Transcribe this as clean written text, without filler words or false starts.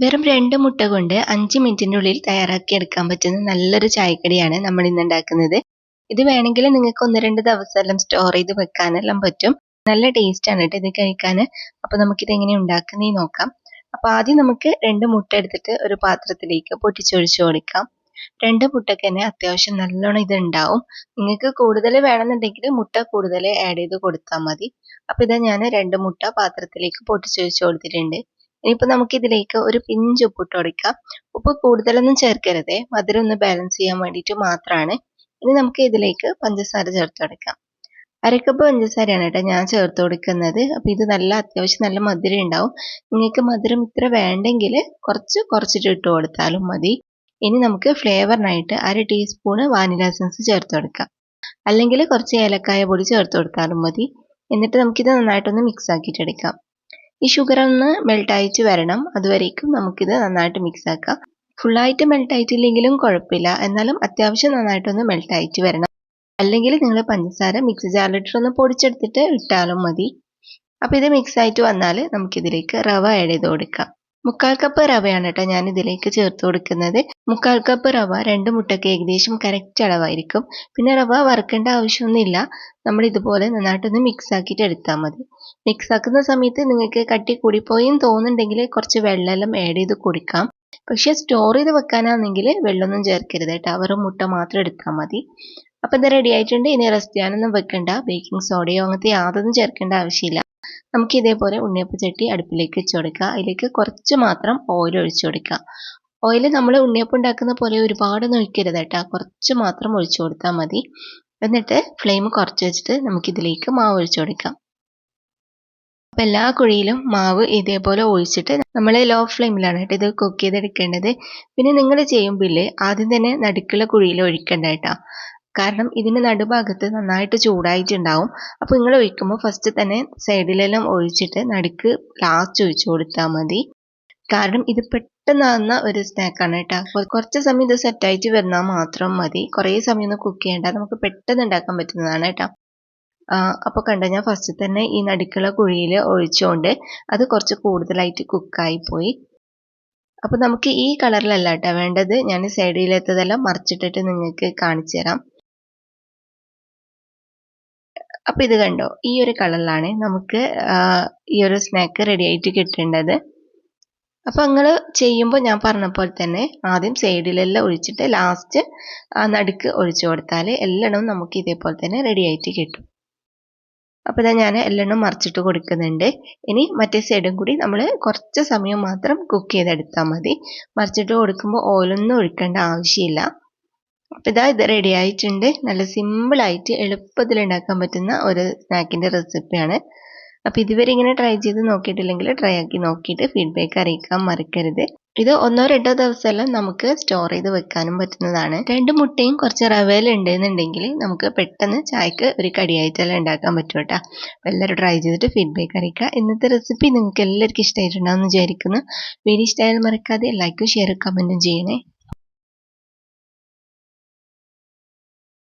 വെറും 2 മുട്ട കൊണ്ട് 5 മിനിറ്റിനുള്ളിൽ തയ്യാറാക്കിയെടുക്കാൻ പറ്റുന്ന നല്ലൊരു ചായക്കടിയാണ് നമ്മൾ ഇന്ന് ഉണ്ടാക്കുന്നത്. ഇത് വേണമെങ്കിൽ നിങ്ങൾക്ക് 1-2 ദിവസമെല്ലാം സ്റ്റോർ ചെയ്ത് വെക്കാനെല്ലാം പറ്റും. നല്ല ടേസ്റ്റ് ആണ് കേട്ടോ ഇത് കഴിക്കാൻ. അപ്പോൾ നമുക്കിത് എങ്ങനെ ഉണ്ടാക്കുന്നതെന്ന് നോക്കാം. അപ്പോൾ ആദ്യം നമുക്ക് 2 മുട്ട എടുത്തിട്ട് ഒരു പാത്രത്തിലേക്ക് പൊട്ടിച്ചൊഴിച്ച് കൊടുക്കാം. 2 മുട്ടയ്ക്ക് തന്നെ അത്യാവശ്യം നല്ലോണം ഇത് ഉണ്ടാവും. നിങ്ങൾക്ക് കൂടുതൽ വേണമെന്നുണ്ടെങ്കിൽ മുട്ട കൂടുതൽ ആഡ് ചെയ്ത് കൊടുത്താൽ മതി. അപ്പോൾ ഇതാ ഞാൻ 2 മുട്ട പാത്രത്തിലേക്ക് പൊട്ടിച്ചൊഴിച്ച് കൊടുത്തിട്ടുണ്ട്. ഇനിയിപ്പോൾ നമുക്കിതിലേക്ക് ഒരു പിഞ്ച് ഉപ്പിട്ട് കൊടുക്കാം. ഉപ്പ് കൂടുതലൊന്നും ചേർക്കരുത്, മധുരം ഒന്ന് ബാലൻസ് ചെയ്യാൻ വേണ്ടിയിട്ട് മാത്രമാണ്. ഇനി നമുക്ക് ഇതിലേക്ക് പഞ്ചസാര ചേർത്ത് കൊടുക്കാം. 1/2 കപ്പ് പഞ്ചസാരയാണ് കേട്ടോ ഞാൻ ചേർത്ത് കൊടുക്കുന്നത്. അപ്പോൾ ഇത് അത്യാവശ്യം നല്ല മധുരം ഉണ്ടാവും. നിങ്ങൾക്ക് മധുരം ഇത്ര വേണ്ടെങ്കിൽ കുറച്ചിട്ട് ഇട്ട് കൊടുത്താലും മതി. ഇനി നമുക്ക് ഫ്ലേവറിനായിട്ട് 1/2 ടീസ്പൂൺ വാനില എസൻസ് ചേർത്ത് കൊടുക്കാം. അല്ലെങ്കിൽ കുറച്ച് ഏലക്കായ പൊടി ചേർത്ത് കൊടുത്താലും മതി. എന്നിട്ട് നമുക്കിത് നന്നായിട്ടൊന്ന് മിക്സ് ആക്കിയിട്ട് എടുക്കാം. ഈ ഷുഗർ ഒന്ന് മെൽറ്റ് ആയിട്ട് വരണം, അതുവരേക്കും നമുക്കിത് നന്നായിട്ട് മിക്സ് ആക്കാം. ഫുള്ളായിട്ട് മെൽറ്റ് ആയിട്ടില്ലെങ്കിലും കുഴപ്പമില്ല, എന്നാലും അത്യാവശ്യം നന്നായിട്ടൊന്ന് മെൽറ്റ് ആയിട്ട് വരണം. അല്ലെങ്കിൽ നിങ്ങൾ പഞ്ചസാര മിക്സി ജാറിലിട്ടൊന്ന് പൊടിച്ചെടുത്തിട്ട് ഇട്ടാലും മതി. അപ്പോൾ ഇത് മിക്സ് ആയിട്ട് വന്നാൽ നമുക്കിതിലേക്ക് റവ ആഡ് ചെയ്ത് കൊടുക്കാം. 1/4 കപ്പ് റവയാണ് കേട്ടോ ഞാൻ ഇതിലേക്ക് ചേർത്ത് കൊടുക്കുന്നത്. 1/4 കപ്പ് റവ 2 മുട്ടയ്ക്ക് ഏകദേശം കറക്റ്റ് അളവായിരിക്കും. പിന്നെ റവ വറുക്കേണ്ട ആവശ്യമൊന്നുമില്ല, നമ്മൾ ഇതുപോലെ നന്നായിട്ടൊന്ന് മിക്സ് ആക്കിയിട്ട് എടുത്താൽ മതി. മിക്സ് ആക്കുന്ന സമയത്ത് നിങ്ങൾക്ക് കട്ടി കൂടിപ്പോയും തോന്നുന്നുണ്ടെങ്കിൽ കുറച്ച് വെള്ളമെല്ലാം ആഡ് ചെയ്ത് കൊടുക്കാം. പക്ഷേ സ്റ്റോർ ചെയ്ത് വെക്കാനാണെങ്കിൽ വെള്ളമൊന്നും ചേർക്കരുത് കേട്ടോ, വെറും മുട്ട മാത്രം എടുത്താൽ മതി. അപ്പോൾ ഇത് റെഡി ആയിട്ടുണ്ട്. ഇനി റെസ്റ്റ് ചെയ്യാനൊന്നും വെക്കണ്ട, ബേക്കിംഗ് സോഡയോ അങ്ങനത്തെ യാതൊന്നും ചേർക്കേണ്ട ആവശ്യമില്ല. നമുക്ക് ഇതേപോലെ ഉണ്ണിയപ്പം ചട്ടി അടുപ്പിലേക്ക് വെച്ച് കൊടുക്കുക. അതിലേക്ക് കുറച്ച് മാത്രം ഓയിൽ ഒഴിച്ചു കൊടുക്കുക. ഓയിൽ നമ്മൾ ഉണ്ണിയപ്പം ഉണ്ടാക്കുന്ന പോലെ ഒരുപാടൊന്നും ഒഴിക്കരുത് കേട്ടോ, കുറച്ച് മാത്രം ഒഴിച്ചു കൊടുത്താൽ മതി. എന്നിട്ട് ഫ്ലെയിം കുറച്ച് വെച്ചിട്ട് നമുക്കിതിലേക്ക് മാവ് ഒഴിച്ചു കൊടുക്കാം. അപ്പോൾ എല്ലാ കുഴിയിലും മാവ് ഇതേപോലെ ഒഴിച്ചിട്ട് നമ്മൾ ലോ ഫ്ലെയിമിലാണ് കേട്ടോ ഇത് കുക്ക് ചെയ്തെടുക്കേണ്ടത്. പിന്നെ നിങ്ങൾ ചെയ്യുമ്പോൾ ആദ്യം തന്നെ നടുക്കുള്ള കുഴിയിൽ ഒഴിക്കണ്ട കേട്ടോ, കാരണം ഇതിൻ്റെ നടുഭാഗത്ത് നന്നായിട്ട് ചൂടായിട്ടുണ്ടാവും. അപ്പോൾ നിങ്ങൾ ഒഴിക്കുമ്പോൾ ഫസ്റ്റ് തന്നെ സൈഡിലെല്ലാം ഒഴിച്ചിട്ട് നടുക്ക് ലാസ്റ്റ് ഒഴിച്ചു കൊടുത്താൽ മതി. കാരണം ഇത് പെട്ടെന്നാകുന്ന ഒരു സ്നാക്കാണ് കേട്ടോ. കുറച്ച് സമയം ഇത് സെറ്റായിട്ട് വരുന്നാൽ മാത്രം മതി, കുറേ സമയം ഒന്നും കുക്ക് ചെയ്യേണ്ട, നമുക്ക് പെട്ടെന്ന് ഉണ്ടാക്കാൻ പറ്റുന്നതാണ് കേട്ടോ. അപ്പോൾ കണ്ടോ, ഞാൻ ഫസ്റ്റ് തന്നെ ഈ നടുക്കുള്ള കുഴിയിൽ ഒഴിച്ചുകൊണ്ട് അത് കുറച്ച് കൂടുതലായിട്ട് കുക്കായി പോയി. അപ്പോൾ നമുക്ക് ഈ കളറിലല്ല കേട്ടോ വേണ്ടത്, ഞാൻ സൈഡിലെത്തതെല്ലാം മറിച്ചിട്ടിട്ട് നിങ്ങൾക്ക് കാണിച്ചു തരാം. അപ്പോൾ ഇത് കണ്ടോ, ഈ ഒരു കളറിലാണ് നമുക്ക് ഈ ഒരു സ്നാക്ക് റെഡി ആയിട്ട് കിട്ടേണ്ടത്. അപ്പോൾ നിങ്ങൾ ചെയ്യുമ്പോൾ ഞാൻ പറഞ്ഞ പോലെ തന്നെ ആദ്യം സൈഡിലെല്ലാം ഒഴിച്ചിട്ട് ലാസ്റ്റ് നടുക്ക് ഒഴിച്ചു കൊടുത്താൽ എല്ലാം നമുക്ക് ഇതേപോലെ തന്നെ റെഡി ആയിട്ട് കിട്ടും. അപ്പോൾ ഇതാ ഞാൻ എല്ലാം മറിച്ചിട്ട് കൊടുക്കുന്നുണ്ട്. ഇനി മറ്റേ സൈഡും കൂടി നമ്മൾ കുറച്ച് സമയം മാത്രം കുക്ക് ചെയ്തെടുത്താൽ മതി. മറിച്ചിട്ട് കൊടുക്കുമ്പോൾ ഓയിലൊന്നും ഒഴിക്കേണ്ട ആവശ്യമില്ല. അപ്പോൾ ഇതാ ഇത് റെഡി ആയിട്ടുണ്ട്. നല്ല സിമ്പിളായിട്ട് എളുപ്പത്തിൽ ഉണ്ടാക്കാൻ പറ്റുന്ന ഒരു സ്നാക്കിൻ്റെ റെസിപ്പിയാണ്. അപ്പോൾ ഇതുവരെ ഇങ്ങനെ ട്രൈ ചെയ്ത് നോക്കിയിട്ടില്ലെങ്കിൽ ട്രൈ ആക്കി നോക്കിയിട്ട് ഫീഡ്ബാക്ക് അറിയിക്കാൻ മറക്കരുത്. ഇത് 1-2 ദിവസമെല്ലാം നമുക്ക് സ്റ്റോർ ചെയ്ത് വെക്കാനും പറ്റുന്നതാണ്. 2 മുട്ടയും കുറച്ച് റവയിലും ഉണ്ടെന്നുണ്ടെങ്കിൽ നമുക്ക് പെട്ടെന്ന് ചായക്ക് ഒരു കടിയായിട്ടെല്ലാം ഉണ്ടാക്കാൻ പറ്റും കേട്ടോ. അപ്പോൾ എല്ലാവരും ട്രൈ ചെയ്തിട്ട് ഫീഡ്ബാക്ക് അറിയിക്കുക. ഇന്നത്തെ റെസിപ്പി നിങ്ങൾക്ക് എല്ലാവർക്കും ഇഷ്ടമായിട്ടുണ്ടാകുമെന്ന് വിചാരിക്കുന്നു. വീഡിയോ ഇഷ്ടമായാലും മറക്കാതെ ലൈക്കും ഷെയറും കമൻറ്റും ചെയ്യണേ.